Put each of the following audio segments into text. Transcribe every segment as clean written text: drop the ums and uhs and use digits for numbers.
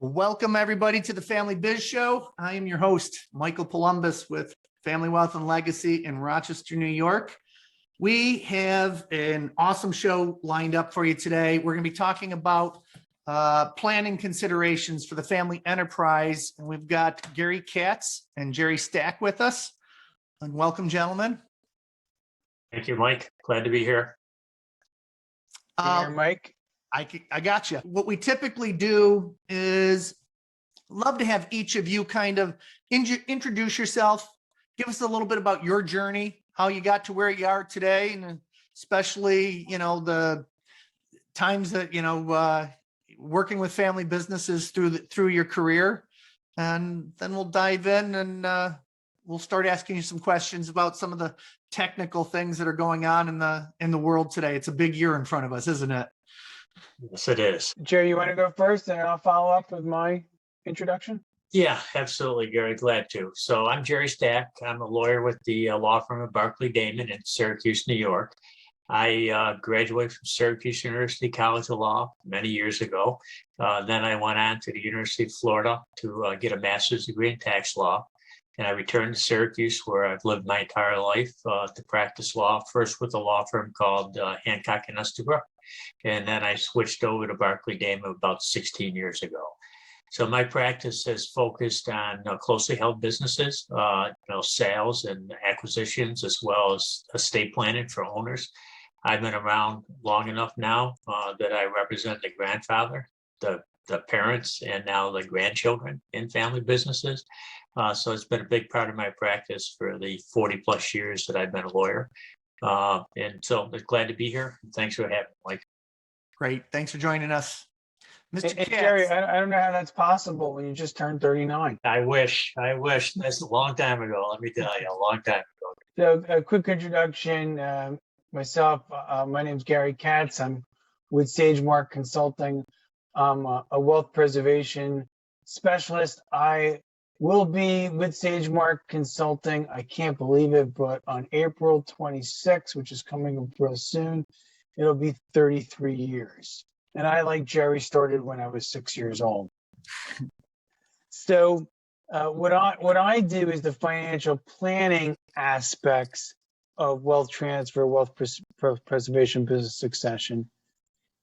Welcome everybody to the Family Biz Show. I am your host, Michael Columbus with Family Wealth and Legacy in Rochester, New York. We have an awesome show lined up for you today. We're going to be talking about planning considerations for the family enterprise. And we've got Gary Katz and Jerry Stack with us. And welcome, gentlemen. Thank you, Mike. Glad to be here. Mike. I got you. What we typically do is love to have each of you kind of introduce yourself, give us a little bit about your journey, how you got to where you are today, and especially, the times that, working with family businesses through your career. And then we'll dive in and we'll start asking you some questions about some of the technical things that are going on in the world today. It's a big year in front of us, isn't it? Yes, it is. Jerry, you want to go first and I'll follow up with my introduction? Yeah, absolutely, Gary. Glad to. So I'm Jerry Stack. I'm a lawyer with the law firm of Barclay Damon in Syracuse, New York. I graduated from Syracuse University College of Law many years ago. Then I went on to the University of Florida to get a master's degree in tax law. And I returned to Syracuse, where I've lived my entire life to practice law, first with a law firm called Hancock and Estabrook. And then I switched over to Barclay Damon about 16 years ago. So my practice has focused on closely held businesses, sales and acquisitions, as well as estate planning for owners. I've been around long enough now that I represent the grandfather, the parents, and now the grandchildren in family businesses. So it's been a big part of my practice for the 40 plus years that I've been a lawyer. And so I'm glad to be here. Thanks for having me, Mike. Great. Thanks for joining us. Mr. Katz. Jerry, I don't know how that's possible when you just turned 39. I wish. That's a long time ago. Let me tell you, a long time ago. So a quick introduction. Myself, my name's Gary Katz. I'm with SageMark Consulting. I'm a wealth preservation specialist. I will be with SageMark Consulting. I can't believe it, but on April 26th, which is coming up real soon, it'll be 33 years. And I, like Jerry, started when I was 6 years old. So what I do is the financial planning aspects of wealth transfer, wealth preservation, business succession.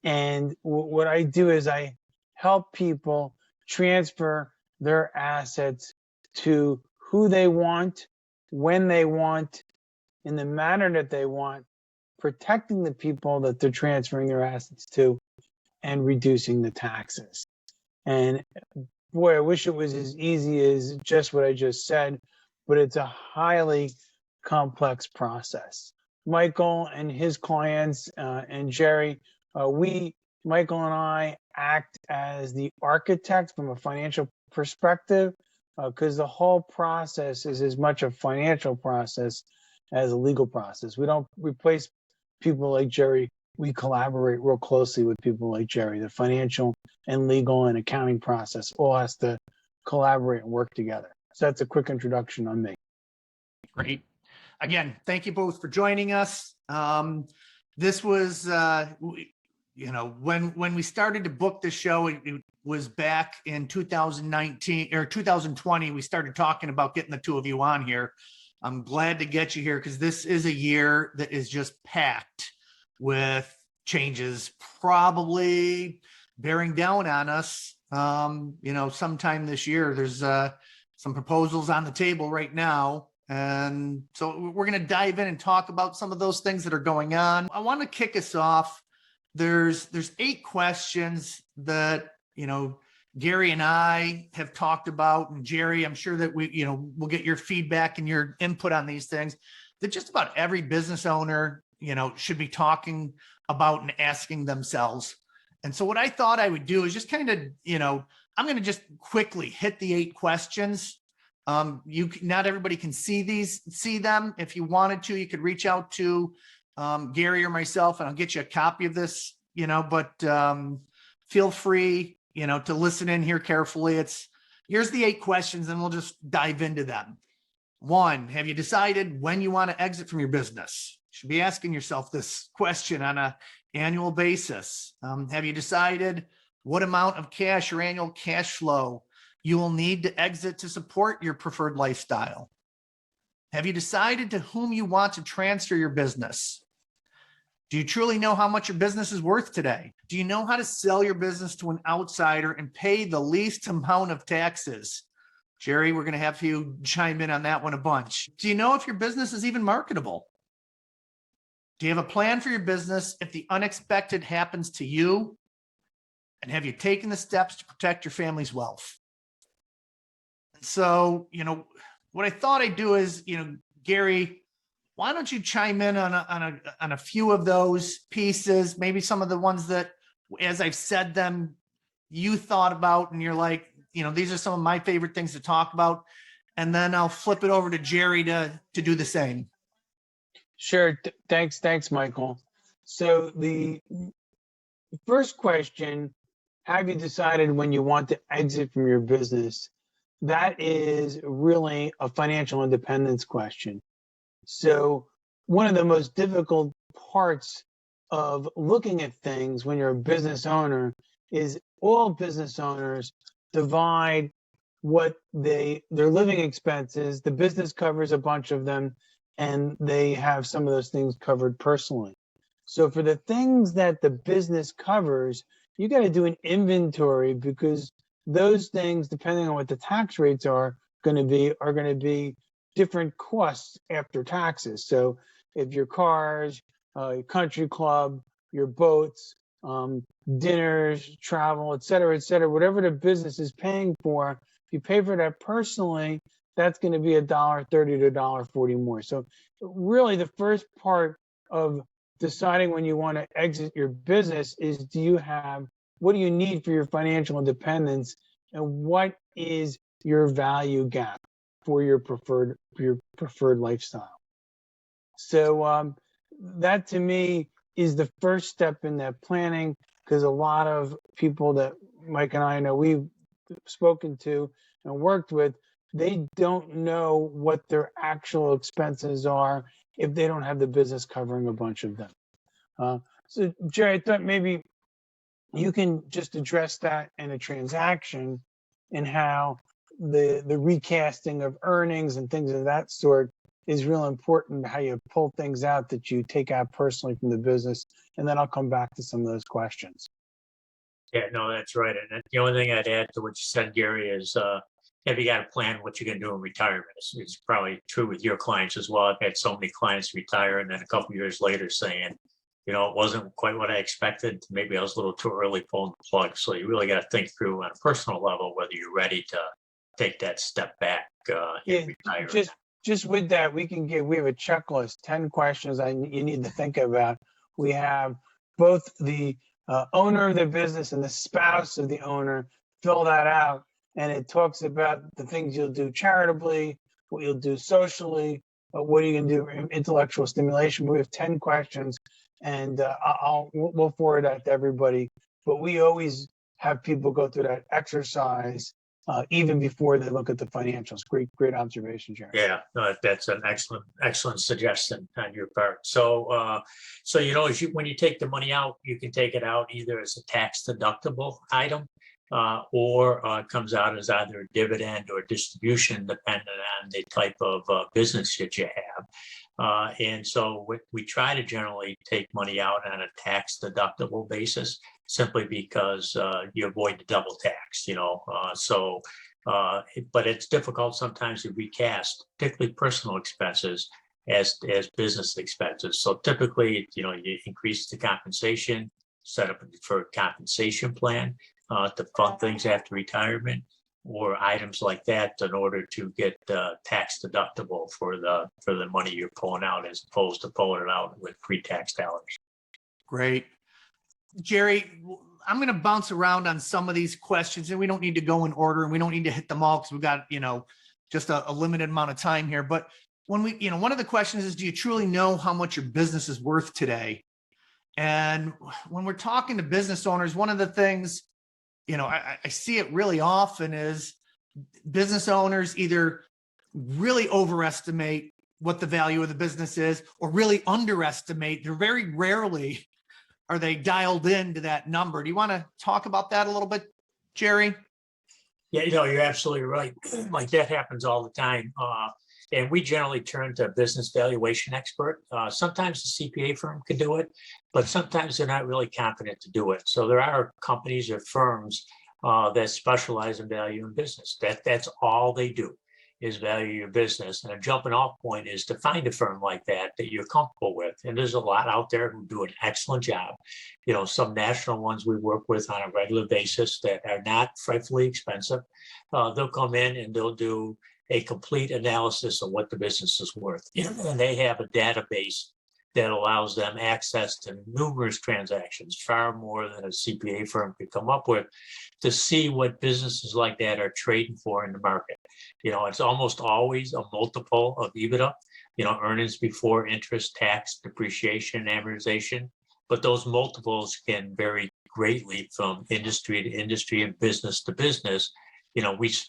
And what I do is I help people transfer their assets to who they want, when they want, in the manner that they want, protecting the people that they're transferring their assets to, and reducing the taxes. And boy, I wish it was as easy as just what I just said, but it's a highly complex process. Michael and his clients and Jerry, Michael and I act as the architects from a financial perspective, because the whole process is as much a financial process as a legal process. We don't replace people like Jerry. We collaborate real closely with people like Jerry. The financial and legal and accounting process all has to collaborate and work together. So that's a quick introduction on me. Great. Again, thank you both for joining us. This was, when we started to book this show, it was back in 2019 or 2020. We started talking about getting the two of you on here. I'm glad to get you here because this is a year that is just packed with changes, probably bearing down on us. Sometime this year, there's some proposals on the table right now. And so we're going to dive in and talk about some of those things that are going on. I want to kick us off. There's 8 questions that, Gary and I have talked about, and Jerry, I'm sure that we'll get your feedback and your input on these things that just about every business owner, should be talking about and asking themselves. And so what I thought I would do is just kind of, I'm going to just quickly hit the 8 questions. Not everybody can see them. If you wanted to, you could reach out to Gary or myself, and I'll get you a copy of this, but feel free, to listen in here carefully. Here's the 8 questions and we'll just dive into them. 1, have you decided when you want to exit from your business? You should be asking yourself this question on an annual basis. Have you decided what amount of cash or annual cash flow you will need to exit to support your preferred lifestyle? Have you decided to whom you want to transfer your business? Do you truly know how much your business is worth today? Do you know how to sell your business to an outsider and pay the least amount of taxes? Jerry, we're going to have you chime in on that one a bunch. Do you know if your business is even marketable? Do you have a plan for your business if the unexpected happens to you? And have you taken the steps to protect your family's wealth? And so, what I thought I'd do is, Gary, why don't you chime in on a few of those pieces, maybe some of the ones that, as I've said them, you thought about and you're like, these are some of my favorite things to talk about. And then I'll flip it over to Jerry to do the same. Sure. Thanks, Michael. So the first question, have you decided when you want to exit from your business? That is really a financial independence question. So one of the most difficult parts of looking at things when you're a business owner is all business owners divide what their living expenses, the business covers a bunch of them, and they have some of those things covered personally. So for the things that the business covers, you got to do an inventory, because those things, depending on what the tax rates are going to be different costs after taxes. So if your cars, your country club, your boats, dinners, travel, et cetera, whatever the business is paying for, if you pay for that personally, that's going to be $1.30 to $1.40 more. So really the first part of deciding when you want to exit your business is, what do you need for your financial independence, and what is your value gap for your preferred lifestyle? So that to me is the first step in that planning, because a lot of people that Mike and I know we've spoken to and worked with, they don't know what their actual expenses are if they don't have the business covering a bunch of them. So Jerry, I thought maybe you can just address that in a transaction, and how the recasting of earnings and things of that sort is real important, how you pull things out that you take out personally from the business. And then I'll come back to some of those questions. Yeah, no, that's right. And the only thing I'd add to what you said, Gary, is have you got a plan what you're going to do in retirement? It's probably true with your clients as well. I've had so many clients retire and then a couple of years later saying, it wasn't quite what I expected. Maybe I was a little too early pulling the plug. So you really got to think through on a personal level whether you're ready to take that step back in retirement. Just with that, we have a checklist, 10 questions you need to think about. We have both the owner of the business and the spouse of the owner fill that out, and it talks about the things you'll do charitably, what you'll do socially, what are you going to do for intellectual stimulation. We have 10 questions, and we'll forward that to everybody. But we always have people go through that exercise even before they look at the financials. Great observation, Jerry. Yeah, no, that's an excellent suggestion on your part. So, when you take the money out, you can take it out either as a tax deductible item, or it comes out as either a dividend or distribution, depending on the type of business that you have. And so we try to generally take money out on a tax deductible basis, simply because you avoid the double tax, but it's difficult sometimes to recast, particularly personal expenses as business expenses. So typically, you increase the compensation, set up a deferred compensation plan to fund things after retirement, or items like that in order to get tax deductible for the money you're pulling out, as opposed to pulling it out with pre-tax dollars. Great. Jerry, I'm going to bounce around on some of these questions, and we don't need to go in order, and we don't need to hit them all because we've got, just a limited amount of time here. But when one of the questions is, do you truly know how much your business is worth today? And when we're talking to business owners, one of the things, I see it really often is business owners either really overestimate what the value of the business is or really underestimate. They're very rarely are they dialed into that number? Do you want to talk about that a little bit, Jerry? Yeah, you're absolutely right. Like that happens all the time. And we generally turn to a business valuation expert. Sometimes the CPA firm can do it, but sometimes they're not really competent to do it. So there are companies or firms that specialize in value in business. That's all they do is value your business. And a jumping off point is to find a firm like that you're comfortable with. And there's a lot out there who do an excellent job. Some national ones we work with on a regular basis that are not frightfully expensive. They'll come in and they'll do a complete analysis of what the business is worth. And they have a database that allows them access to numerous transactions, far more than a CPA firm could come up with, to see what businesses like that are trading for in the market. It's almost always a multiple of EBITDA, earnings before interest, tax, depreciation, amortization. But those multiples can vary greatly from industry to industry and business to business.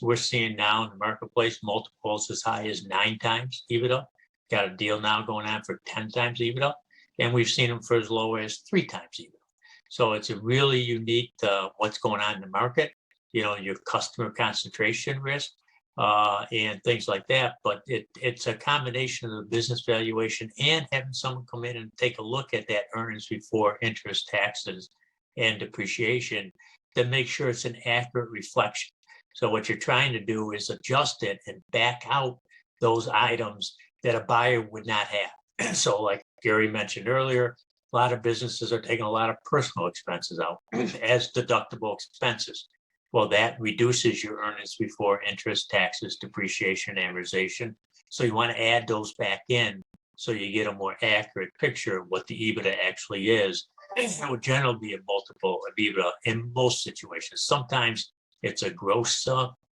We're seeing now in the marketplace multiples as high as 9 times EBITDA. Got a deal now going on for 10 times EBITDA, and we've seen them for as low as 3 times EBITDA. So it's a really unique what's going on in the market, your customer concentration risk and things like that. But it's a combination of the business valuation and having someone come in and take a look at that earnings before interest, taxes, and depreciation to make sure it's an accurate reflection. So what you're trying to do is adjust it and back out those items that a buyer would not have. So like Gary mentioned earlier, a lot of businesses are taking a lot of personal expenses out as deductible expenses. Well, that reduces your earnings before interest, taxes, depreciation, amortization. So you want to add those back in so you get a more accurate picture of what the EBITDA actually is. It would generally be a multiple of EBITDA in most situations. Sometimes it's a gross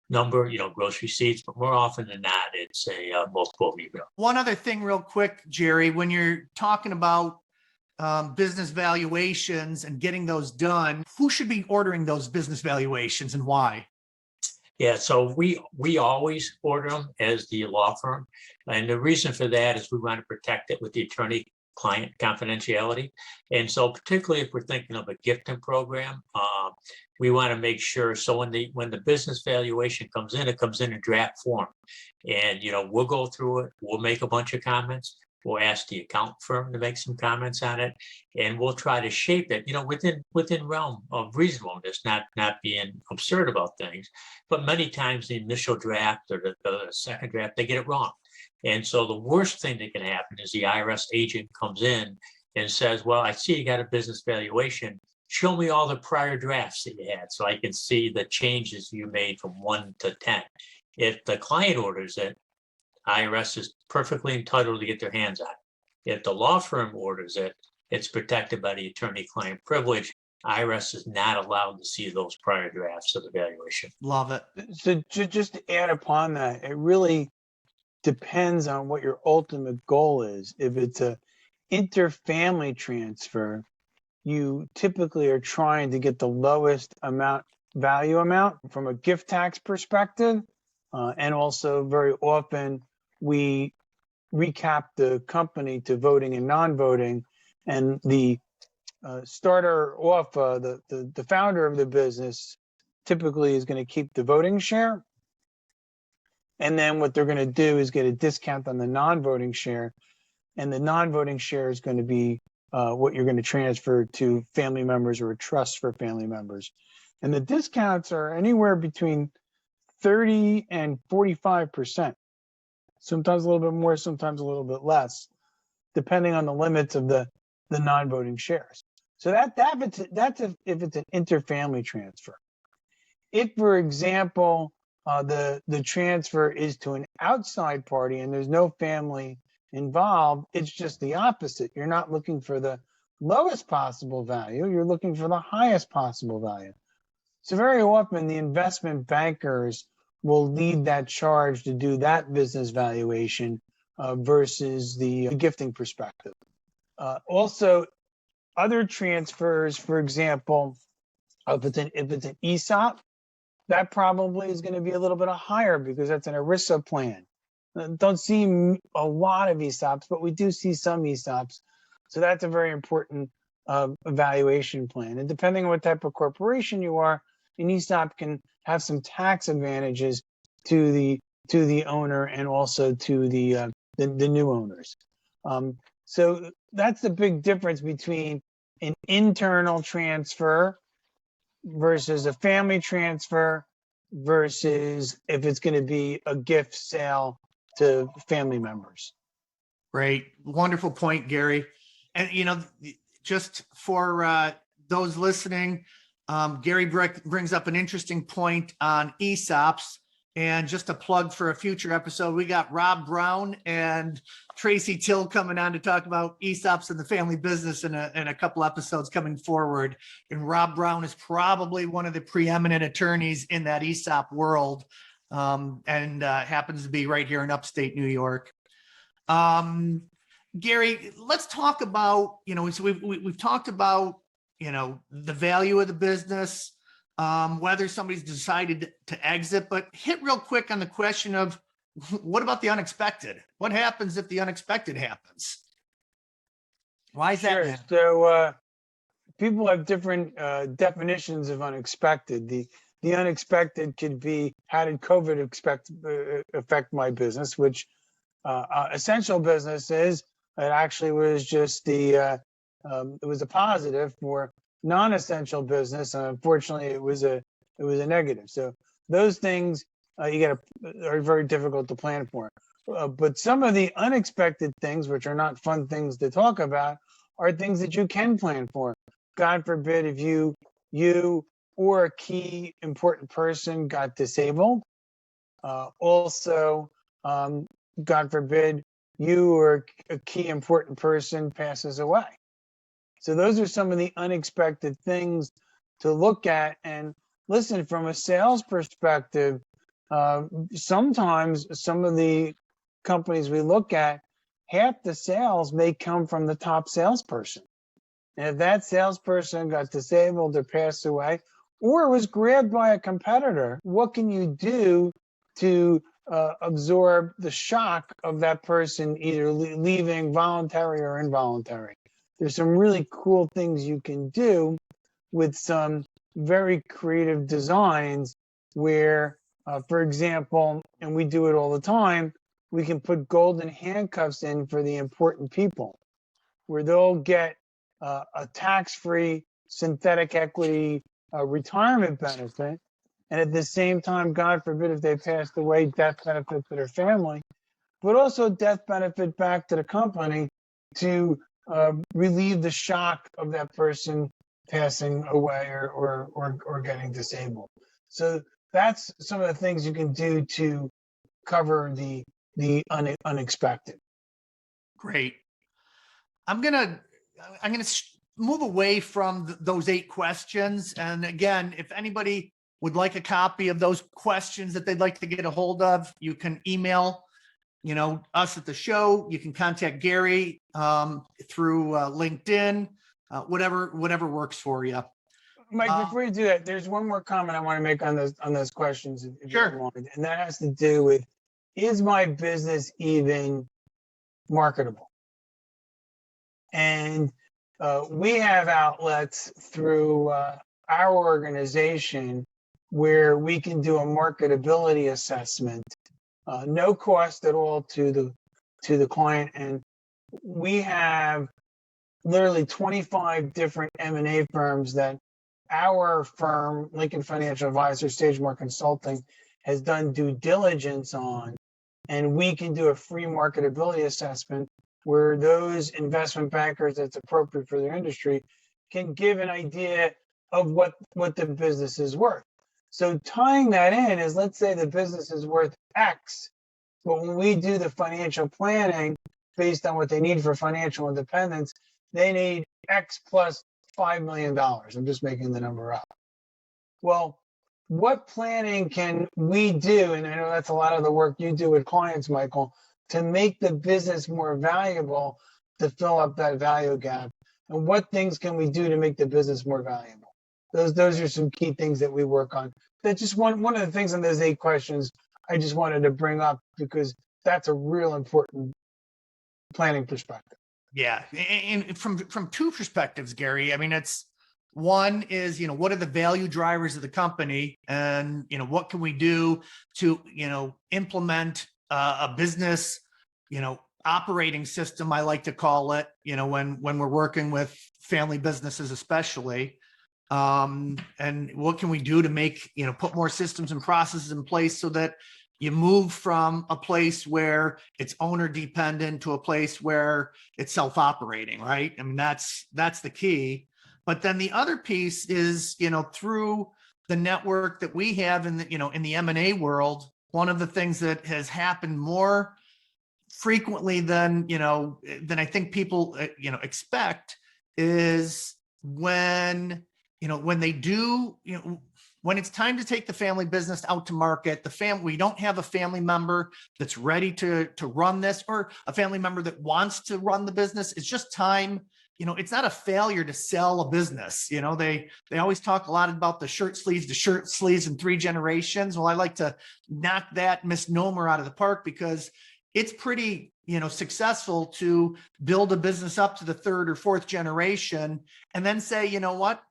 number, gross receipts, but more often than not, it's a multiple of EBITDA. One other thing real quick, Jerry, when you're talking about business valuations and getting those done, who should be ordering those business valuations and why? Yeah, so we always order them as the law firm. And the reason for that is we want to protect it with the attorney-client confidentiality. And so particularly if we're thinking of a gifting program, we want to make sure, so when the business valuation comes in, it comes in draft form. And, we'll go through it, we'll make a bunch of comments, we'll ask the accountant firm to make some comments on it, and we'll try to shape it, within realm of reasonableness, not being absurd about things. But many times the initial draft or the second draft, they get it wrong. And so the worst thing that can happen is the IRS agent comes in and says, well, I see you got a business valuation. Show me all the prior drafts that you had so I can see the changes you made from 1 to 10. If the client orders it, IRS is perfectly entitled to get their hands on it. If the law firm orders it, it's protected by the attorney-client privilege. IRS is not allowed to see those prior drafts of the valuation. Love it. So just to add upon that, it really depends on what your ultimate goal is. If it's a interfamily transfer, you typically are trying to get the lowest value amount from a gift tax perspective. And also very often we recap the company to voting and non-voting, and the starter off, the founder of the business typically is going to keep the voting share. And then what they're going to do is get a discount on the non-voting share. And the non-voting share is going to be what you're going to transfer to family members or a trust for family members. And the discounts are anywhere between 30 and 45%. Sometimes a little bit more, sometimes a little bit less, depending on the limits of the non-voting shares. So that's if it's an interfamily transfer. If, for example, the transfer is to an outside party and there's no family involved, it's just the opposite. You're not looking for the lowest possible value, you're looking for the highest possible value. So very often the investment bankers will lead that charge to do that business valuation versus the gifting perspective. Also, other transfers, for example, if it's an ESOP, that probably is going to be a little bit higher because that's an ERISA plan. Don't see a lot of ESOPs, but we do see some ESOPs. So that's a very important evaluation plan. And depending on what type of corporation you are, an ESOP can have some tax advantages to the owner and also to the new owners. So that's the big difference between an internal transfer versus a family transfer versus if it's going to be a gift sale to family members. Great. Wonderful point, Gary. And, just for those listening, Gary brings up an interesting point on ESOPs. And just a plug for a future episode, we got Rob Brown and Tracy Till coming on to talk about ESOPs in the family business in a couple episodes coming forward. And Rob Brown is probably one of the preeminent attorneys in that ESOP world, and happens to be right here in upstate New York. Gary, let's talk about, so we've talked about, the value of the business, whether somebody's decided to exit, but hit real quick on the question of what about the unexpected? What happens if the unexpected happens? Why is that? Sure. So people have different definitions of unexpected. The unexpected could be, how did COVID affect my business, which essential business is, it actually was just it was a positive. For non-essential business, unfortunately, it was a negative. So those things are very difficult to plan for. But some of the unexpected things, which are not fun things to talk about, are things that you can plan for. God forbid if you or a key important person got disabled. Also, God forbid you or a key important person passes away. So those are some of the unexpected things to look at. And listen, from a sales perspective, sometimes some of the companies we look at, half the sales may come from the top salesperson. And if that salesperson got disabled or passed away, or was grabbed by a competitor, what can you do to absorb the shock of that person either leaving, voluntary or involuntary? There's some really cool things you can do with some very creative designs where, for example, and we do it all the time, we can put golden handcuffs in for the important people, where they'll get a tax-free synthetic equity retirement benefit. And at the same time, God forbid if they passed away, death benefit to their family, but also death benefit back to the company to relieve the shock of that person passing away or getting disabled. So that's some of the things you can do to cover the unexpected. Great. I'm gonna move away from those 8 questions. And again, if anybody would like a copy of those questions that they'd like to get a hold of, you can email, us at the show. You can contact Gary through LinkedIn, whatever works for you. Mike, before you do that, there's one more comment I want to make on those questions, if Sure. you don't mind. And that has to do with, is my business even marketable? And we have outlets through our organization where we can do a marketability assessment, no cost at all to the client. And we have literally 25 different M&A firms that our firm, Lincoln Financial Advisors, Sagemore Consulting, has done due diligence on. And we can do a free marketability assessment where those investment bankers that's appropriate for their industry can give an idea of what the business is worth. So tying that in is, let's say the business is worth X, but when we do the financial planning based on what they need for financial independence, they need X plus $5 million. I'm just making the number up. Well, what planning can we do? And I know that's a lot of the work you do with clients, Michael, to make the business more valuable, to fill up that value gap. And what things can we do to make the business more valuable? Those are some key things that we work on. That's just one of the things on those 8 questions I just wanted to bring up, because that's a real important planning perspective. Yeah, and from two perspectives, Gary. I mean, it's one is, what are the value drivers of the company, and what can we do to implement a business operating system, I like to call it, when we're working with family businesses, especially. And what can we do to make put more systems and processes in place so that you move from a place where it's owner dependent to a place where it's self-operating, right? I mean, that's the key. But then the other piece is, through the network that we have in the, in the M&A world, one of the things that has happened more frequently than I think people expect is when they do, when it's time to take the family business out to market, we don't have a family member that's ready to run this, or a family member that wants to run the business. It's just time. It's not a failure to sell a business. They always talk a lot about the shirt sleeves in 3 generations. Well, I like to knock that misnomer out of the park, because it's pretty, successful to build a business up to the 3rd or 4th generation and then say, you know what,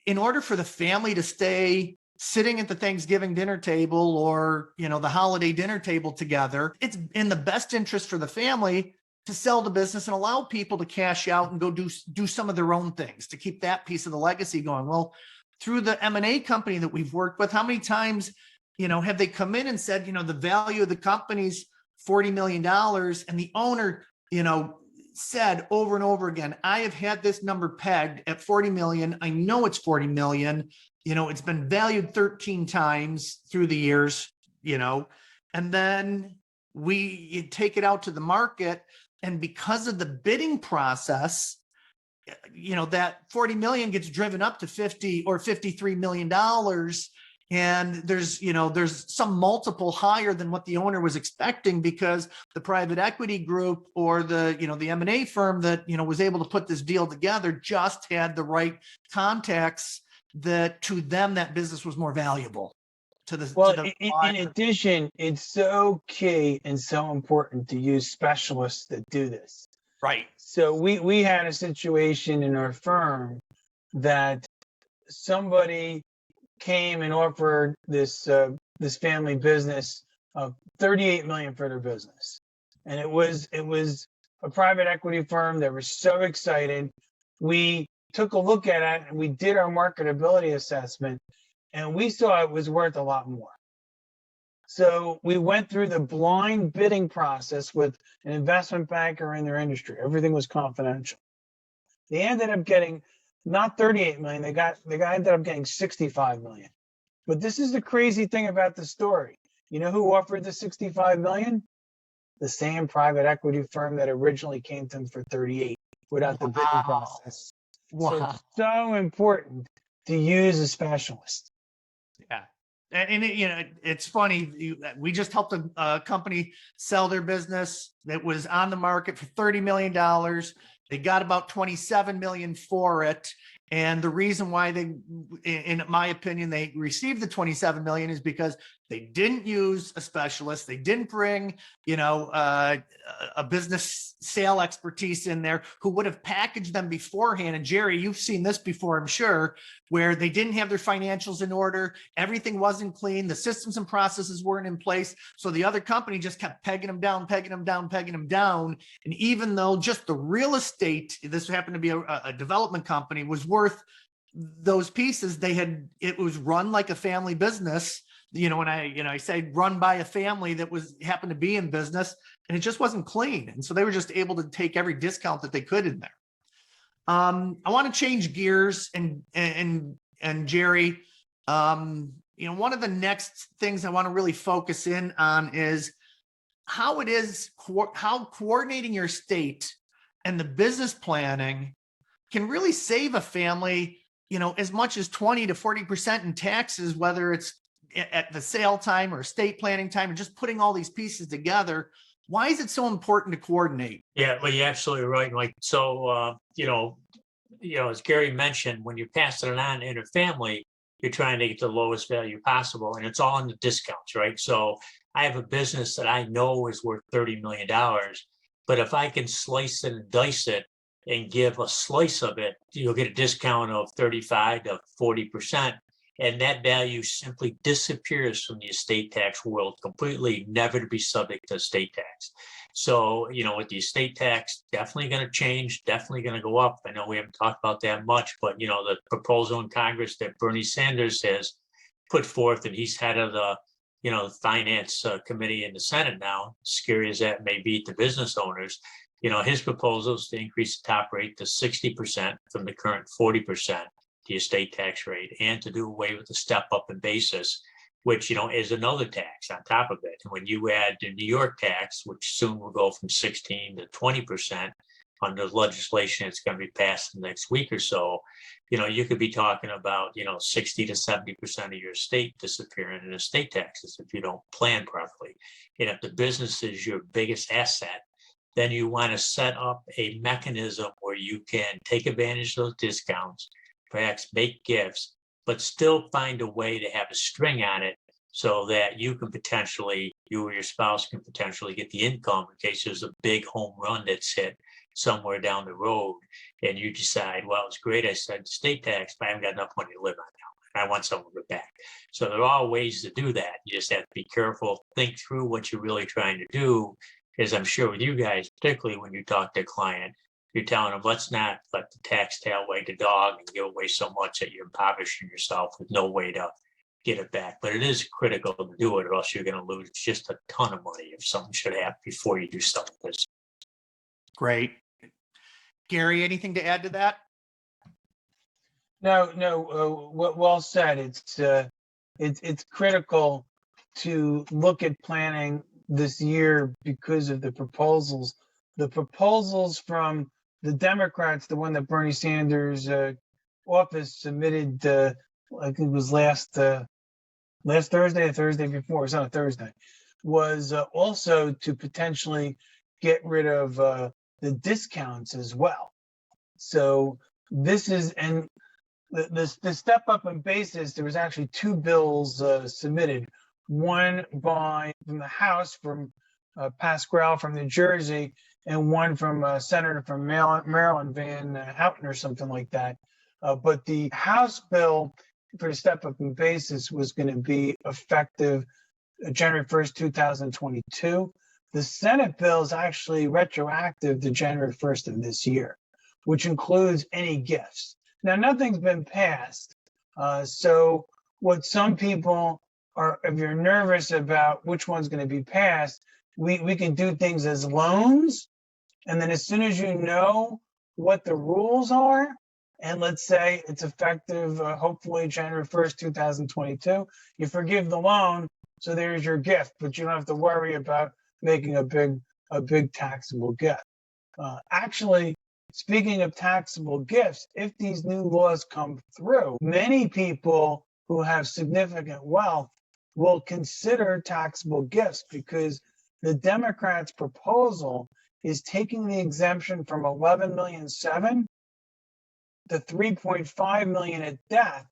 in order for the family to stay sitting at the Thanksgiving dinner table or, the holiday dinner table together, it's in the best interest for the family to sell the business and allow people to cash out and go do some of their own things to keep that piece of the legacy going. Well, through the M&A company that we've worked with, how many times, have they come in and said, the value of the company's $40 million, and the owner, said over and over again, I have had this number pegged at 40 million. I know it's 40 million. It's been valued 13 times through the years, and then you take it out to the market. And because of the bidding process, that 40 million gets driven up to 50 or $53 million. And there's some multiple higher than what the owner was expecting, because the private equity group or the M&A firm that, was able to put this deal together just had the right contacts that to them, that business was more valuable to the. Well, to the in addition, it's so key and so important to use specialists that do this. Right. So we had a situation in our firm that somebody came and offered this family business of 38 million for their business, and it was a private equity firm. They were so excited. We took a look at it and we did our marketability assessment, and we saw it was worth a lot more. So we went through the blind bidding process with an investment banker in their industry. Everything was confidential. They ended up getting not 38 million. The guy ended up getting 65 million. But this is the crazy thing about the story. You know who offered the 65 million? The same private equity firm that originally came to them for 38 without the bidding process. Wow. So it's so important to use a specialist. Yeah. And it's funny. We just helped a company sell their business that was on the market for $30 million. They got about 27 million for it. And the reason why in my opinion, they received the 27 million is because they didn't use a specialist. They didn't bring, a business sale expertise in there who would have packaged them beforehand. And Jerry, you've seen this before, I'm sure, where they didn't have their financials in order. Everything wasn't clean. The systems and processes weren't in place. So the other company just kept pegging them down. And even though just the real estate, this happened to be a development company, was worth those pieces, it was run like a family business. When I say run by a family that happened to be in business, and it just wasn't clean. And so they were just able to take every discount that they could in there. I want to change gears and Jerry, one of the next things I want to really focus in on is how coordinating your estate and the business planning can really save a family, as much as 20 to 40% in taxes, whether it's at the sale time or estate planning time, and just putting all these pieces together. Why is it so important to coordinate? Yeah, well, you're absolutely right, Mike. So, as Gary mentioned, when you pass it on in a family, you're trying to get the lowest value possible, and it's all in the discounts, right? So I have a business that I know is worth $30 million, But if I can slice and dice it and give a slice of it, you'll get a discount of 35 to 40%. And that value simply disappears from the estate tax world completely, never to be subject to estate tax. So, with the estate tax, definitely going to change, definitely going to go up. I know we haven't talked about that much, but, the proposal in Congress that Bernie Sanders has put forth, and he's head of the, the finance committee in the Senate now, scary as that may be to business owners, his proposal is to increase the top rate to 60% from the current 40%. The estate tax rate, and to do away with the step up in basis, which is another tax on top of it. And when you add the New York tax, which soon will go from 16 to 20% under legislation that's going to be passed in the next week or so, you could be talking about 60 to 70% of your estate disappearing in estate taxes if you don't plan properly. And if the business is your biggest asset, then you want to set up a mechanism where you can take advantage of those discounts, perhaps make gifts, but still find a way to have a string on it so that you or your spouse can potentially get the income in case there's a big home run that's hit somewhere down the road. And you decide, well, it's great, I said state tax, but I haven't got enough money to live on now. I want some of it back. So there are all ways to do that. You just have to be careful, think through what you're really trying to do. As I'm sure with you guys, particularly when you talk to a client, you're telling them, let's not let the tax tail wag the dog and give away so much that you're impoverishing yourself with no way to get it back. But it is critical to do it, or else you're going to lose just a ton of money if something should happen before you do stuff like this. Great. Gary, anything to add to that? No. Well said. It's critical to look at planning this year because of the proposals. The proposals from the Democrats, the one that Bernie Sanders' office submitted, I think it was last Thursday or Thursday before, it's on a Thursday, was also to potentially get rid of the discounts as well. So this is, and the step up in basis, there was actually two bills submitted, one from the House from Pascrell from New Jersey, and one from a senator from Maryland, Van Houten or something like that. But the House bill for the step up in basis was going to be effective January 1st, 2022. The Senate bill is actually retroactive to January 1st of this year, which includes any gifts. Now, nothing's been passed. So what some people are, if you're nervous about which one's going to be passed, we can do things as loans. And then as soon as you know what the rules are, and let's say it's effective, hopefully January 1st, 2022, you forgive the loan. So there's your gift, but you don't have to worry about making a big taxable gift. Actually, speaking of taxable gifts, if these new laws come through, many people who have significant wealth will consider taxable gifts because the Democrats' proposal is taking the exemption from 11.7 million to 3.5 million at death,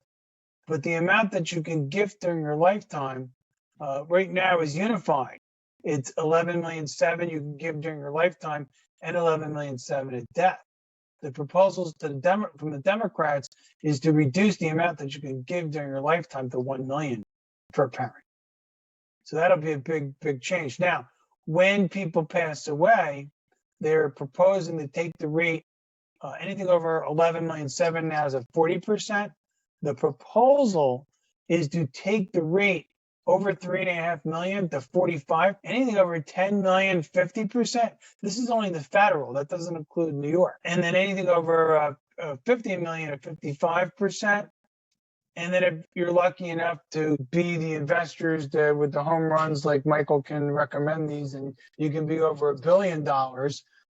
but the amount that you can gift during your lifetime right now is unified. It's 11.7 million you can give during your lifetime and 11.7 million at death. The proposals from the Democrats is to reduce the amount that you can give during your lifetime to 1 million per parent. So that'll be a big change. Now, when people pass away, they're proposing to take the rate, anything over 11.7 million now is at 40%. The proposal is to take the rate over 3.5 million to 45. Anything over 10 million, 50%. This is only the federal. That doesn't include New York. And then anything over 50 million at 55%. And then if you're lucky enough to be the investors with the home runs, like Michael can recommend these, and you can be over $1 billion,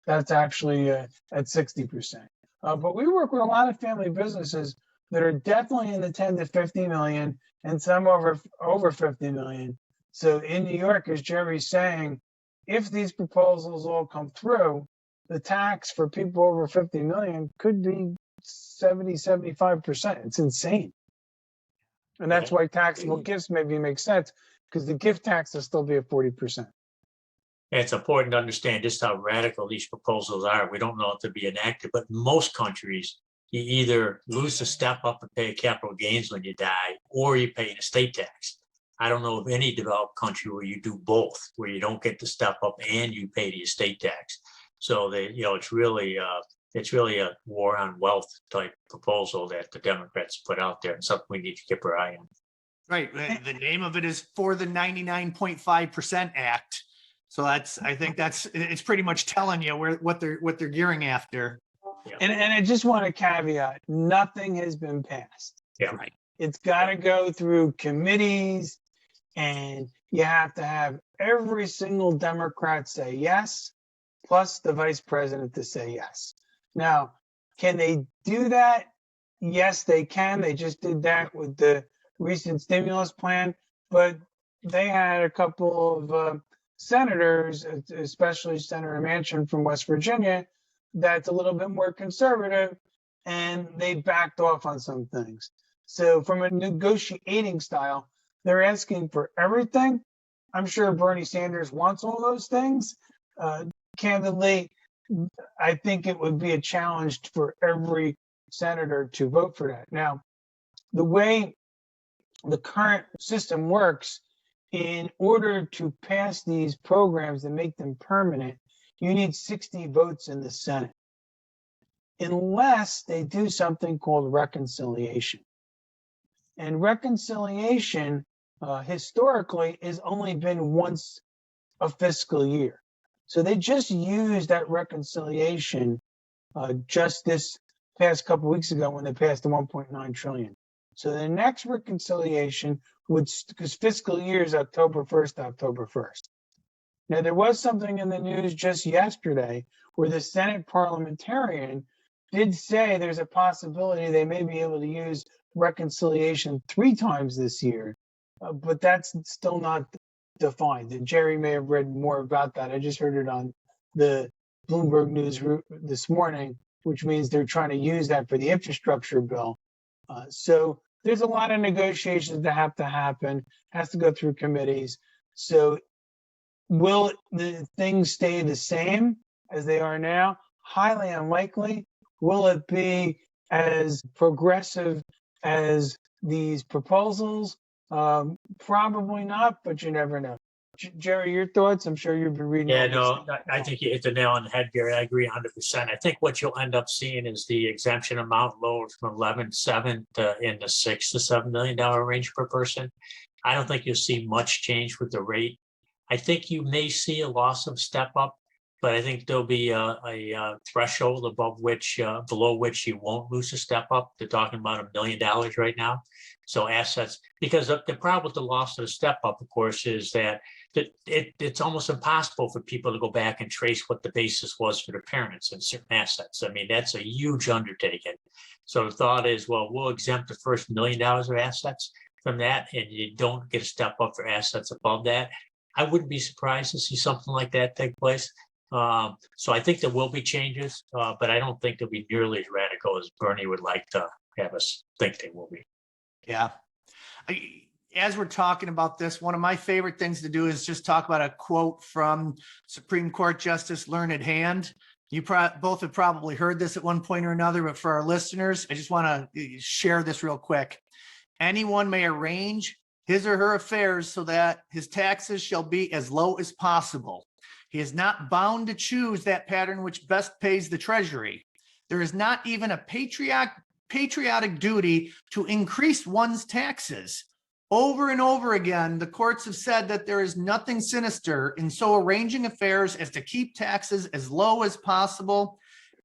that's actually at 60%. But we work with a lot of family businesses that are definitely in the 10 to 50 million, and some over 50 million. So in New York, as Jerry's saying, if these proposals all come through, the tax for people over 50 million could be 70, 75%. It's insane. And that's why taxable gifts maybe make sense, because the gift tax will still be at 40%. And it's important to understand just how radical these proposals are. We don't know if they'll be enacted, but most countries, you either lose the step up and pay capital gains when you die, or you pay an estate tax. I don't know of any developed country where you do both, where you don't get the step up and you pay the estate tax. So it's really a war on wealth type proposal that the Democrats put out there, and something we need to keep our eye on. Right. The name of it is For the 99.5% Act. So I think it's pretty much telling you what they're gearing after. And I just want to caveat, nothing has been passed. Yeah. Right. It's got to go through committees, and you have to have every single Democrat say yes, plus the vice president to say yes. Now, can they do that? Yes, they can. They just did that with the recent stimulus plan, but they had a couple of senators, especially Senator Manchin from West Virginia, that's a little bit more conservative, and they backed off on some things. So from a negotiating style, they're asking for everything. I'm sure Bernie Sanders wants all those things. Candidly, I think it would be a challenge for every senator to vote for that. Now, the way the current system works, in order to pass these programs and make them permanent, you need 60 votes in the Senate, unless they do something called reconciliation. And reconciliation, historically, has only been once a fiscal year. So they just used that reconciliation just this past couple weeks ago when they passed the 1.9 trillion. So the next reconciliation because fiscal year is October 1st, October 1st. Now, there was something in the news just yesterday where the Senate parliamentarian did say there's a possibility they may be able to use reconciliation 3 times this year, but that's still not defined. And Jerry may have read more about that. I just heard it on the Bloomberg News this morning, which means they're trying to use that for the infrastructure bill. So there's a lot of negotiations that have to happen, has to go through committees. So will the things stay the same as they are now? Highly unlikely. Will it be as progressive as these proposals? Probably not, but you never know. Jerry, your thoughts? I'm sure you've been reading. Yeah, no, I think you hit the nail on the head, Gary. I agree 100%. I think what you'll end up seeing is the exemption amount lowered from 11.7 to in the $6 to $7 million range per person. I don't think you'll see much change with the rate. I think you may see a loss of step up, but I think there'll be a threshold below which you won't lose a step up. They're talking about $1 million right now. So assets, because the problem with the loss of the step up, of course, is that it's almost impossible for people to go back and trace what the basis was for their parents and certain assets. I mean, that's a huge undertaking. So the thought is, well, we'll exempt the first $1 million of assets from that, and you don't get a step up for assets above that. I wouldn't be surprised to see something like that take place. So I think there will be changes, but I don't think they'll be nearly as radical as Bernie would like to have us think they will be. Yeah. As we're talking about this, one of my favorite things to do is just talk about a quote from Supreme Court Justice Learned Hand. You both have probably heard this at one point or another, but for our listeners, I just want to share this real quick. Anyone may arrange his or her affairs so that his taxes shall be as low as possible. He is not bound to choose that pattern which best pays the treasury. There is not even a patriotic duty to increase one's taxes. Over and over again, the courts have said that there is nothing sinister in so arranging affairs as to keep taxes as low as possible.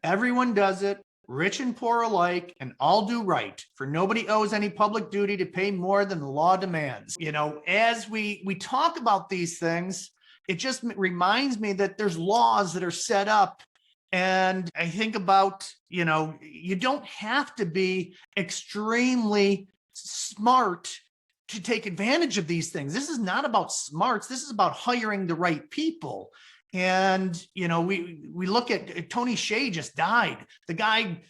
Everyone does it, rich and poor alike, and all do right, for nobody owes any public duty to pay more than the law demands. You know, as we talk about these things, it just reminds me that there's laws that are set up. And I think about, you don't have to be extremely smart to take advantage of these things. This is not about smarts. This is about hiring the right people. And, we look at Tony Hsieh just died. The guy,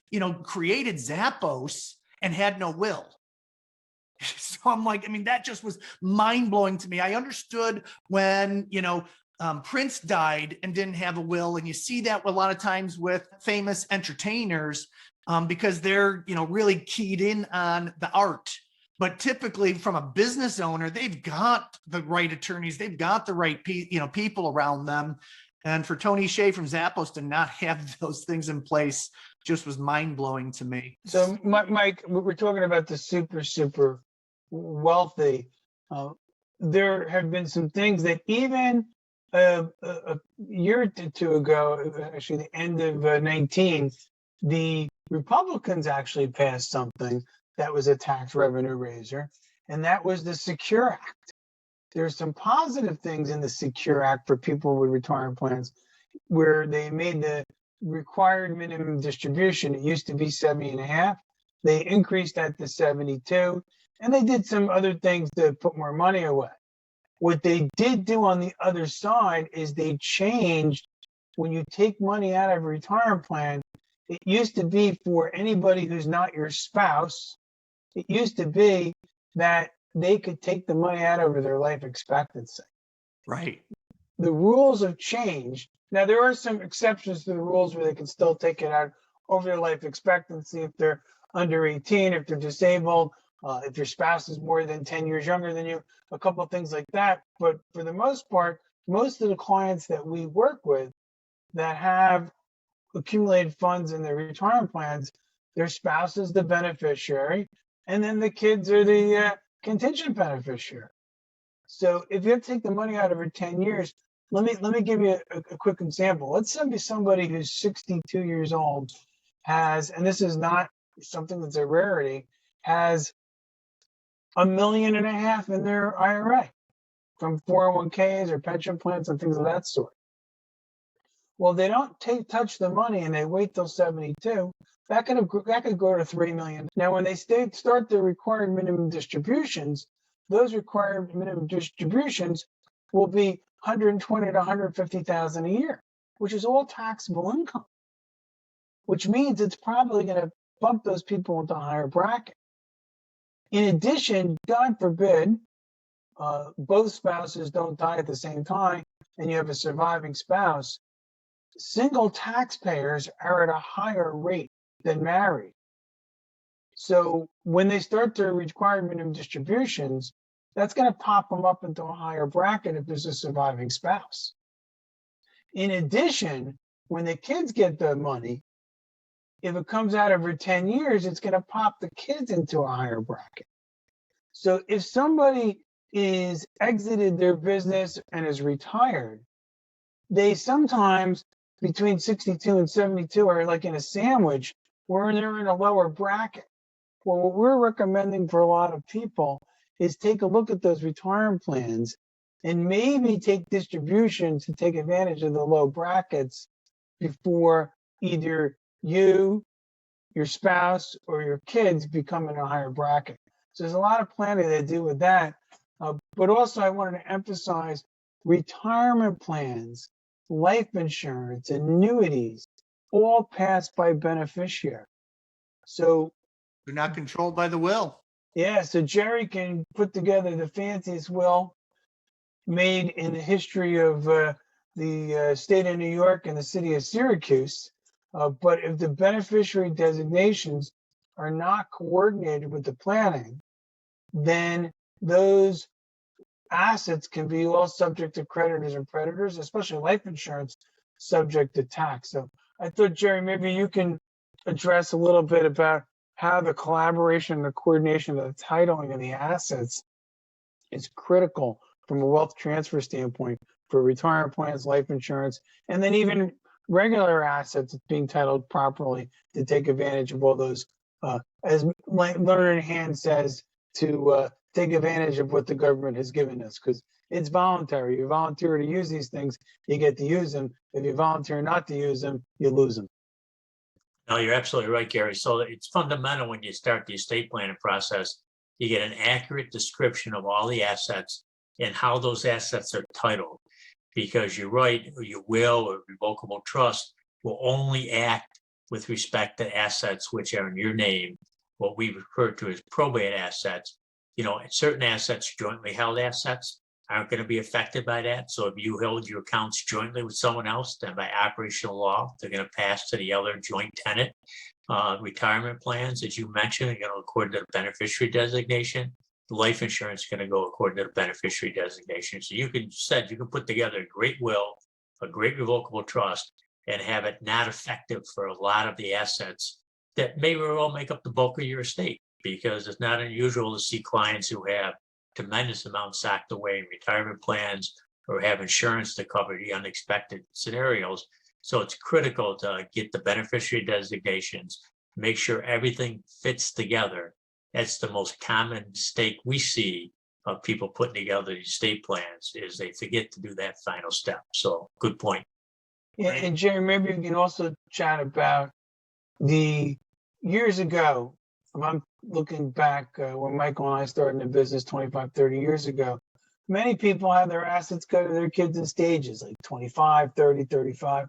created Zappos and had no will. So I'm like, that just was mind blowing to me. I understood when, Prince died and didn't have a will. And you see that a lot of times with famous entertainers because they're, really keyed in on the art. But typically from a business owner, they've got the right attorneys, they've got the right people around them. And for Tony Shea from Zappos to not have those things in place just was mind blowing to me. So, Mike, we're talking about the super wealthy. There have been some things that even a year or two ago, actually the end of 19, the Republicans actually passed something that was a tax revenue raiser, and that was the Secure Act. There's some positive things in the Secure Act for people with retirement plans where they made the required minimum distribution. It used to be 70.5. They increased that to 72, and they did some other things to put more money away. What they did do on the other side is they changed when you take money out of a retirement plan. It used to be for anybody who's not your spouse. It used to be that they could take the money out over their life expectancy. Right. The rules have changed. Now, there are some exceptions to the rules where they can still take it out over their life expectancy if they're under 18, if they're disabled, if your spouse is more than 10 years younger than you, a couple of things like that. But for the most part, most of the clients that we work with that have accumulated funds in their retirement plans, their spouse is the beneficiary, and then the kids are the contingent beneficiary. So if you have to take the money out over 10 years, let me give you a quick example. Let's say somebody who's 62 years old has, and this is not something that's a rarity, has $1.5 million in their IRA from 401ks or pension plans and things of that sort. Well, they don't touch the money and they wait till 72. That could go to $3 million. Now, when they start the required minimum distributions, those required minimum distributions will be $120,000 to $150,000 a year, which is all taxable income, which means it's probably going to bump those people into a higher bracket. In addition, God forbid, both spouses don't die at the same time and you have a surviving spouse, single taxpayers are at a higher rate than married. So when they start to require minimum distributions, that's going to pop them up into a higher bracket if there's a surviving spouse. In addition, when the kids get the money, if it comes out over 10 years, it's going to pop the kids into a higher bracket. So if somebody is exited their business and is retired, they sometimes between 62 and 72 are like in a sandwich where they're in a lower bracket. Well, what we're recommending for a lot of people is take a look at those retirement plans and maybe take distributions to take advantage of the low brackets before either you, your spouse, or your kids become in a higher bracket. So there's a lot of planning they do with that. But also I wanted to emphasize retirement plans, life insurance, annuities, all passed by beneficiary. So they're not controlled by the will. Yeah, so Jerry can put together the fanciest will made in the history of the state of New York and the city of Syracuse. But if the beneficiary designations are not coordinated with the planning, then those assets can be all subject to creditors and predators, especially life insurance, subject to tax. So I thought, Jerry, maybe you can address a little bit about how the collaboration and the coordination of the titling of the assets is critical from a wealth transfer standpoint for retirement plans, life insurance, and then even regular assets being titled properly to take advantage of all those, as Learned Hand says, to take advantage of what the government has given us, because it's voluntary. You volunteer to use these things, you get to use them. If you volunteer not to use them, you lose them. No, you're absolutely right, Gary. So it's fundamental when you start the estate planning process, you get an accurate description of all the assets and how those assets are titled. Because you're right, your will or revocable trust will only act with respect to assets which are in your name, what we refer to as probate assets. Certain assets, jointly held assets, aren't going to be affected by that. So if you held your accounts jointly with someone else, then by operational law, they're going to pass to the other joint tenant. Retirement plans, as you mentioned, are going to according to the beneficiary designation. Life insurance is going to go according to the beneficiary designation. So you can put together a great will, a great revocable trust, and have it not effective for a lot of the assets that may very well make up the bulk of your estate, because it's not unusual to see clients who have tremendous amounts socked away in retirement plans or have insurance to cover the unexpected scenarios. So it's critical to get the beneficiary designations, make sure everything fits together. That's the most common mistake we see of people putting together these estate plans, is they forget to do that final step. So good point. Yeah, Right. and Jerry, maybe we can also chat about the years ago. If I'm looking back when Michael and I started in the business 25, 30 years ago, many people had their assets go to their kids in stages, like 25, 30, 35.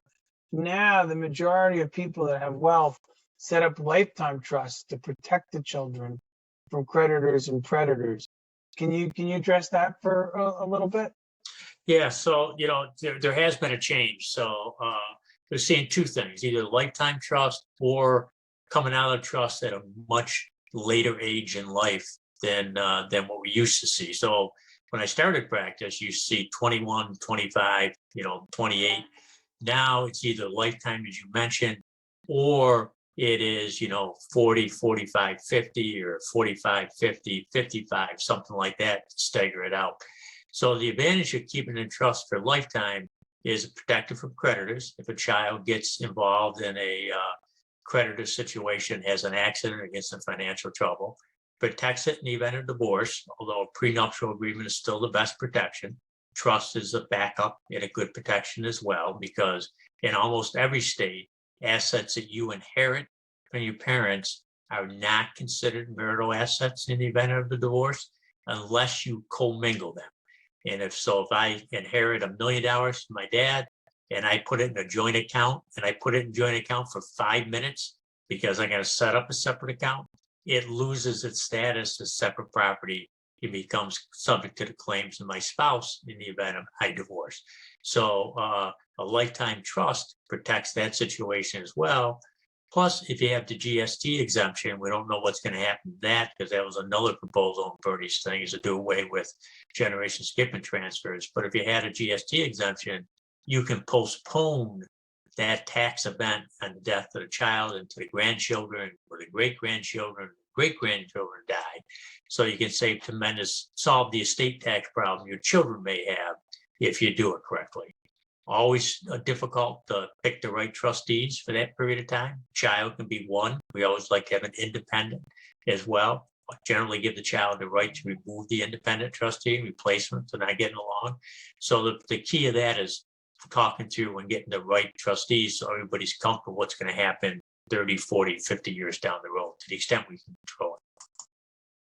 Now, the majority of people that have wealth set up lifetime trusts to protect the children from creditors and predators. Can you address that for a little bit? Yeah, so there has been a change. So we're seeing two things: either lifetime trust or coming out of trust at a much later age in life than what we used to see. So when I started practice, you see 21, 25, 28. Now it's either lifetime, as you mentioned, or it is 40, 45, 50, or 45, 50, 55, something like that, stagger it out. So the advantage of keeping in trust for lifetime is protected from creditors. If a child gets involved in a creditor situation, has an accident or gets in financial trouble, protects it in the event of divorce, although a prenuptial agreement is still the best protection. Trust is a backup and a good protection as well, because in almost every state, assets that you inherit from your parents are not considered marital assets in the event of the divorce unless you commingle them. And if I inherit $1 million from my dad and I put it in a joint account for 5 minutes because I'm going to set up a separate account, it loses its status as separate property. It becomes subject to the claims of my spouse in the event of I divorce. So a lifetime trust protects that situation as well. Plus, if you have the GST exemption, we don't know what's going to happen to that, because that was another proposal in Bernie's thing, is to do away with generation skipping transfers. But if you had a GST exemption, you can postpone that tax event on the death of the child into the grandchildren or the great-grandchildren, great-grandchildren die. So you can solve the estate tax problem your children may have if you do it correctly. Always difficult to pick the right trustees for that period of time. Child can be one. We always like to have an independent as well. Generally give the child the right to remove the independent trustee, replacement, so not getting along. So the key of that is talking to and getting the right trustees so everybody's comfortable what's going to happen 30, 40, 50 years down the road, to the extent we can control it.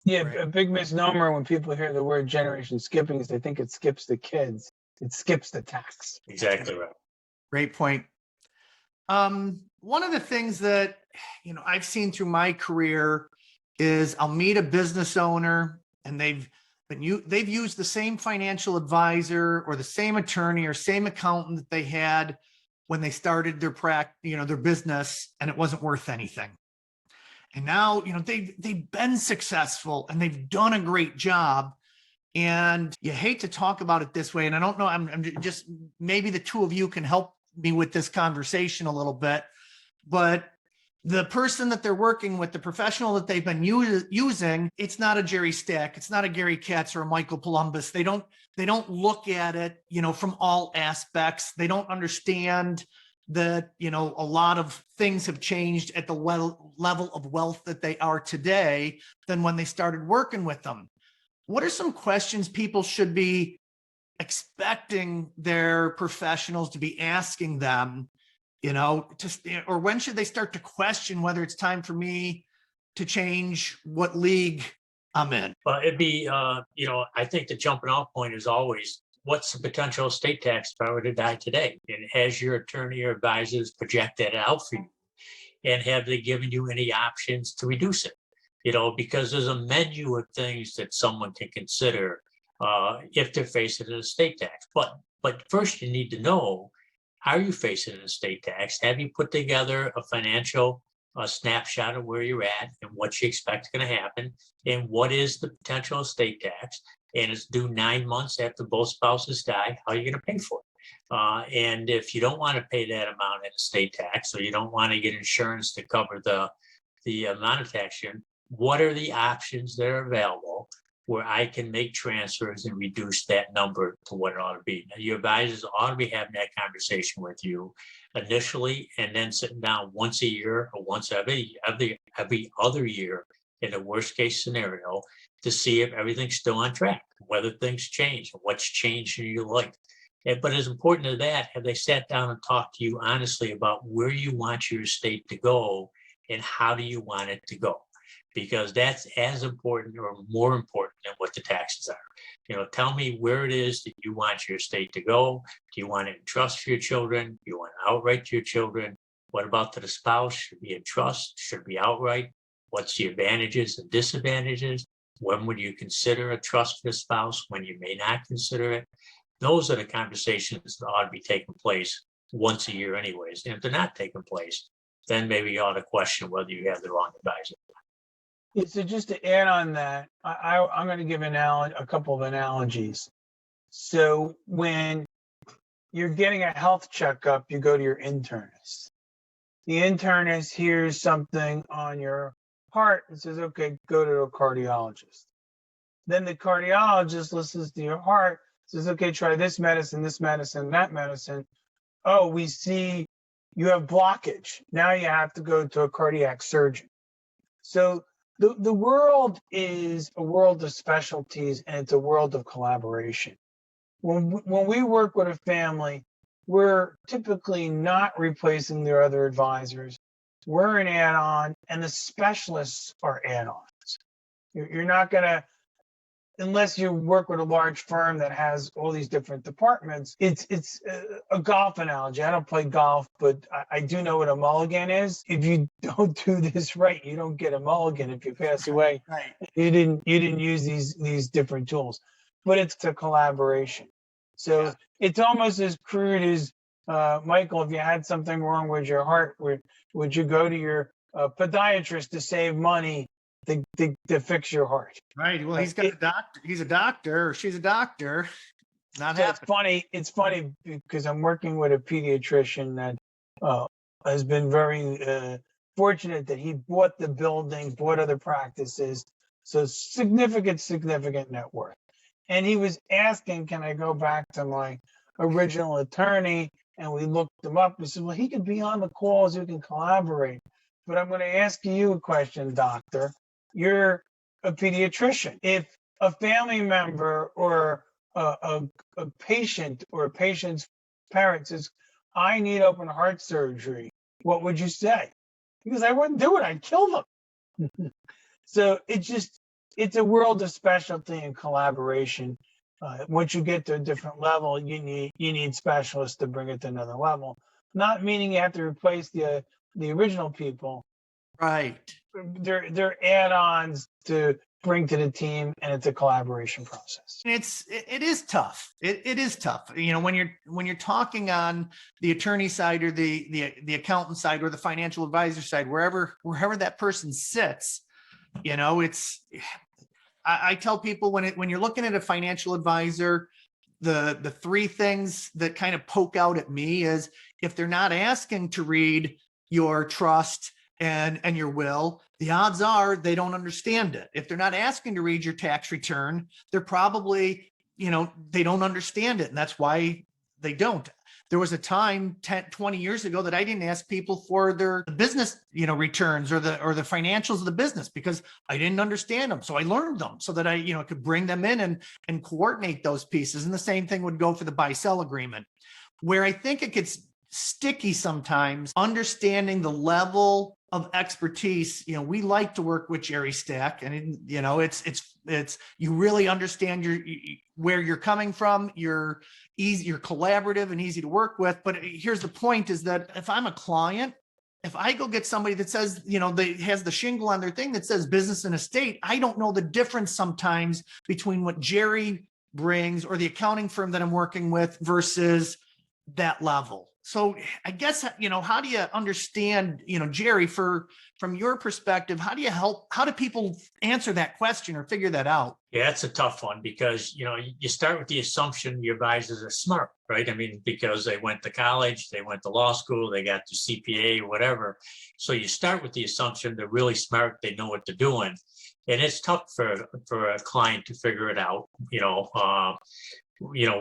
Yeah, Right. a big misnomer when people hear the word generation skipping is they think it skips the kids. It skips the tax. Exactly right. Great point. One of the things that, I've seen through my career is I'll meet a business owner and they've used the same financial advisor or the same attorney or same accountant that they had when they started their business, and it wasn't worth anything. And now, they've been successful and they've done a great job. And you hate to talk about it this way. And I don't know, I'm just, maybe the two of you can help me with this conversation a little bit, but the person that they're working with, the professional that they've been using, it's not a Jerry Stack, it's not a Gary Katz or a Michael Columbus. They don't look at it, from all aspects. They don't understand that, a lot of things have changed at the level of wealth that they are today than when they started working with them. What are some questions people should be expecting their professionals to be asking them, or when should they start to question whether it's time for me to change what league I'm in? Well, it'd be, I think the jumping off point is always, what's the potential estate tax if I were to die today? And has your attorney or advisors projected it out for you? And have they given you any options to reduce it? Because there's a menu of things that someone can consider if they're facing an estate tax. But first you need to know, are you facing an estate tax? Have you put together a financial snapshot of where you're at and what you expect is going to happen, and what is the potential estate tax? And it's due 9 months after both spouses die. How are you going to pay for it? And if you don't want to pay that amount in estate tax, or you don't want to get insurance to cover the amount of tax, what are the options that are available where I can make transfers and reduce that number to what it ought to be? Now, your advisors ought to be having that conversation with you initially, and then sitting down once a year or once every other year in the worst case scenario to see if everything's still on track, whether things change, what's changed in your life. But as important as that, have they sat down and talked to you honestly about where you want your estate to go and how do you want it to go? Because that's as important or more important than what the taxes are. Tell me where it is that you want your estate to go. Do you want it in trust for your children? Do you want it outright to your children? What about to the spouse? Should it be in trust? Should it be outright? What's the advantages and disadvantages? When would you consider a trust for the spouse? When you may not consider it? Those are the conversations that ought to be taking place once a year anyways. And if they're not taking place, then maybe you ought to question whether you have the wrong advisor. Yeah, so just to add on that, I'm going to give a couple of analogies. So when you're getting a health checkup, you go to your internist. The internist hears something on your heart and says, okay, go to a cardiologist. Then the cardiologist listens to your heart, says, okay, try this medicine, that medicine. Oh, we see you have blockage. Now you have to go to a cardiac surgeon. So the world is a world of specialties, and it's a world of collaboration. When we work with a family, we're typically not replacing their other advisors. We're an add-on, and the specialists are add-ons. You're not going to, unless you work with a large firm that has all these different departments. It's a golf analogy. I don't play golf, but I do know what a mulligan is. If you don't do this right, you don't get a mulligan. If you pass away, Right. you didn't use these different tools. But it's a collaboration. So it's almost as crude as Michael. If you had something wrong with your heart, would you go to your podiatrist to save money to fix your heart? Right. Well, he's got a doctor. He's a doctor, or she's a doctor. Not So happening. it's funny because I'm working with a pediatrician that has been very fortunate that he bought the building, bought other practices. So significant net worth. And he was asking, can I go back to my original attorney? And we looked him up. We said, well, he could be on the calls. You can collaborate. But I'm going to ask you a question, doctor. You're a pediatrician. If a family member or a patient or a patient's parent says, I need open heart surgery, what would you say? Because I wouldn't do it. I'd kill them. So it's a world of specialty and collaboration. Once you get to a different level, you need specialists to bring it to another level. Not meaning you have to replace the original people. Right. They're add-ons to bring to the team, and it's a collaboration process. It is tough. It is tough. When you're talking on the attorney side or the accountant side or the financial advisor side, wherever that person sits, I tell people when you're looking at a financial advisor, the three things that kind of poke out at me is if they're not asking to read your trust and your will, the odds are they don't understand it. If they're not asking to read your tax return, they're probably, they don't understand it. And that's why they don't. There was a time 10, 20 years ago that I didn't ask people for their business, returns or the financials of the business because I didn't understand them. So I learned them so that I, could bring them in and coordinate those pieces. And the same thing would go for the buy-sell agreement. Where I think it gets sticky sometimes, understanding the level of expertise. We like to work with Jerry Stack, and it's you really understand where you're coming from. You're collaborative and easy to work with. But here's the point: is that if I'm a client, if I go get somebody that says, has the shingle on their thing that says business and estate, I don't know the difference sometimes between what Jerry brings, or the accounting firm that I'm working with versus that level. So I guess, how do you understand, Jerry, from your perspective, how do people answer that question or figure that out? Yeah, it's a tough one because, you start with the assumption your advisors are smart, right? I mean, because they went to college, they went to law school, they got to CPA or whatever. So you start with the assumption they're really smart, they know what they're doing. And it's tough for a client to figure it out,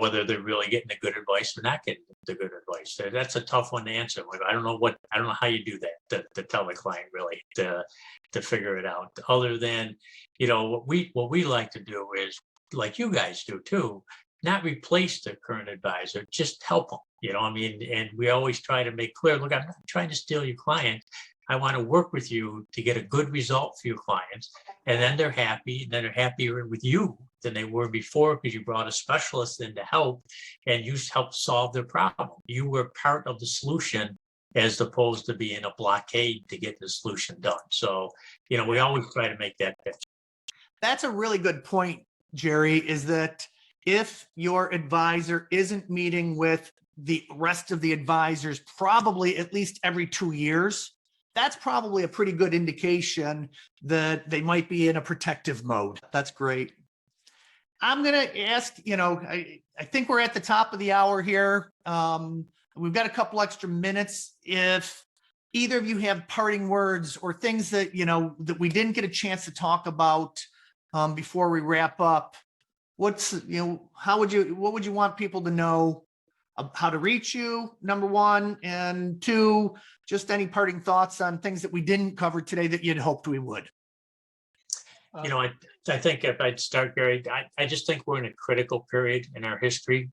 whether they're really getting the good advice or not getting the good advice. So that's a tough one to answer. Like, I don't know how you do that to tell the client really to figure it out. Other than, what we like to do is, like you guys do too, not replace the current advisor, just help them. And we always try to make clear, look, I'm not trying to steal your client. I want to work with you to get a good result for your clients. And then they're happy, and then they're happier with you than they were before because you brought a specialist in to help and you helped solve their problem. You were part of the solution as opposed to being a blockade to get the solution done. So, we always try to make that pitch. That's a really good point, Jerry, is that if your advisor isn't meeting with the rest of the advisors, probably at least every 2 years, that's probably a pretty good indication that they might be in a protective mode. That's great. I'm going to ask, I think we're at the top of the hour here. We've got a couple extra minutes. If either of you have parting words or things that, that we didn't get a chance to talk about before we wrap up, what would you want people to know? How to reach you, number one, and two, just any parting thoughts on things that we didn't cover today that you'd hoped we would. I think if I'd start, Gary, I just think we're in a critical period in our history.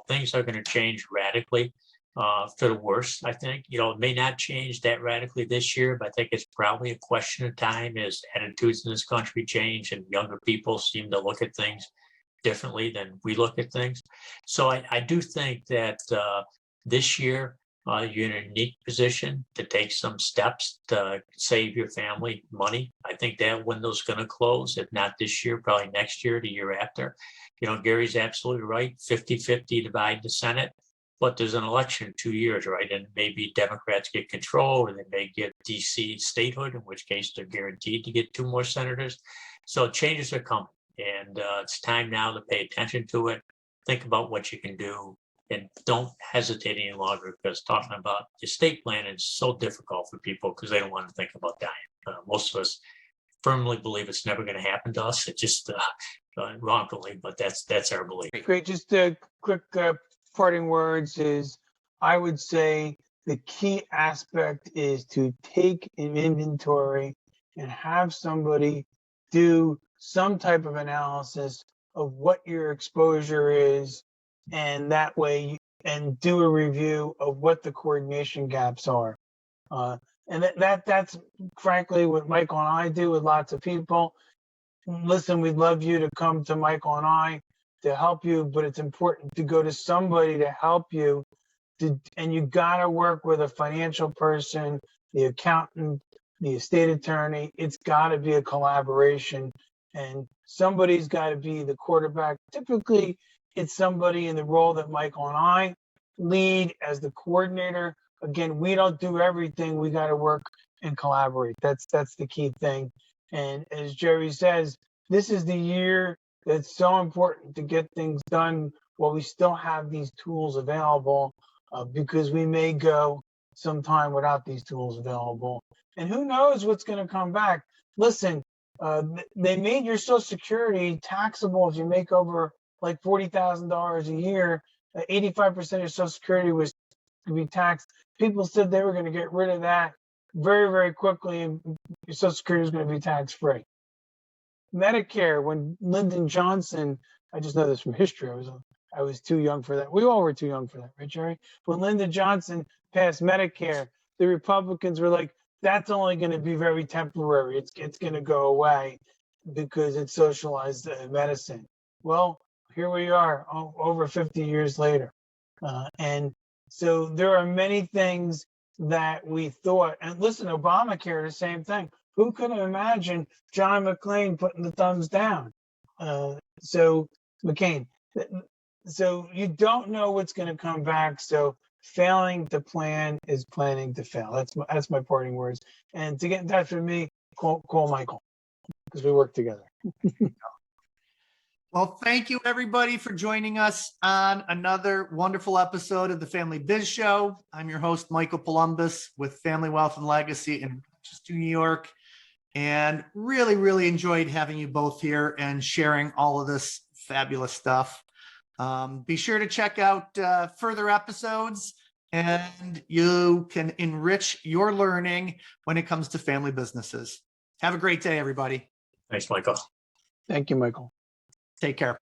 Things are going to change radically for the worse, I think. It may not change that radically this year, but I think it's probably a question of time as attitudes in this country change and younger people seem to look at things differently than we look at things. So I do think that this year you're in a unique position to take some steps to save your family money. I think that window's going to close, if not this year, probably next year, the year after. Gary's absolutely right, 50-50 divide the Senate, but there's an election in 2 years, right? And maybe Democrats get control or they may get DC statehood, in which case they're guaranteed to get 2 more senators. So changes are coming. And it's time now to pay attention to it. Think about what you can do and don't hesitate any longer, because talking about estate planning is so difficult for people because they don't want to think about dying. Most of us firmly believe it's never going to happen to us. It's just wrongfully, but that's our belief. Great. Just a quick parting words is, I would say the key aspect is to take an inventory and have somebody do some type of analysis of what your exposure is, and that way, and do a review of what the coordination gaps are. And that's frankly what Michael and I do with lots of people. Listen, we'd love you to come to Michael and I to help you, but it's important to go to somebody to help you. And you got to work with a financial person, the accountant, the estate attorney. It's got to be a collaboration. And somebody's got to be the quarterback. Typically, it's somebody in the role that Michael and I lead as the coordinator. Again, we don't do everything. We got to work and collaborate. That's the key thing. And as Jerry says, this is the year that's so important to get things done while we still have these tools available, because we may go some time without these tools available. And who knows what's going to come back. Listen, they made your Social Security taxable if you make over like $40,000 a year. 85% of your Social Security was to be taxed. People said they were going to get rid of that very, very quickly, and your Social Security was going to be tax-free. Medicare, when Lyndon Johnson, I just know this from history, I was too young for that. We all were too young for that, right, Jerry? When Lyndon Johnson passed Medicare, the Republicans were like, that's only going to be very temporary. It's going to go away because it's socialized medicine. Well, here we are over 50 years later. And so there are many things that we thought, and listen, Obamacare, the same thing. Who could have imagined John McCain putting the thumbs down? So McCain. So you don't know what's going to come back. So failing to plan is planning to fail. That's my parting words. And to get in touch with me, call Michael because we work together. Well, thank you everybody for joining us on another wonderful episode of the Family Biz Show. I'm your host, Michael Columbus with Family Wealth and Legacy in Rochester, New York. And really, really enjoyed having you both here and sharing all of this fabulous stuff. Be sure to check out further episodes, and you can enrich your learning when it comes to family businesses. Have a great day, everybody. Thanks, Michael. Thank you, Michael. Take care.